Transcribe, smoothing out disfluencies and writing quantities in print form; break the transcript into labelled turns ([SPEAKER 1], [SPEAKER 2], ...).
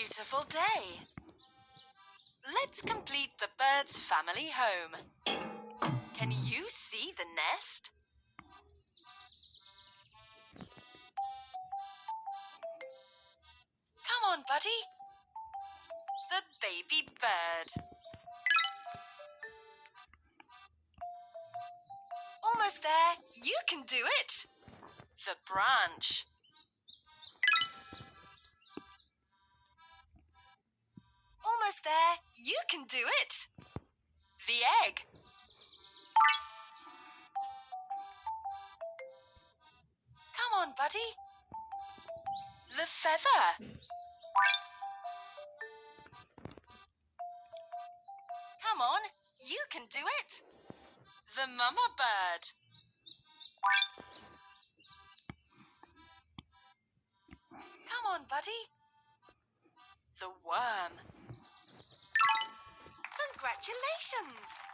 [SPEAKER 1] beautiful day. Let's complete the bird's family home. Can you see the nest? Come on, buddy. The baby bird. Almost there. You can do it. The branch. Almost there. You can do it. The egg. Come on, buddy. The feather. Come on, you can do it. The mama bird. Come on, buddy. The worm. Congratulations!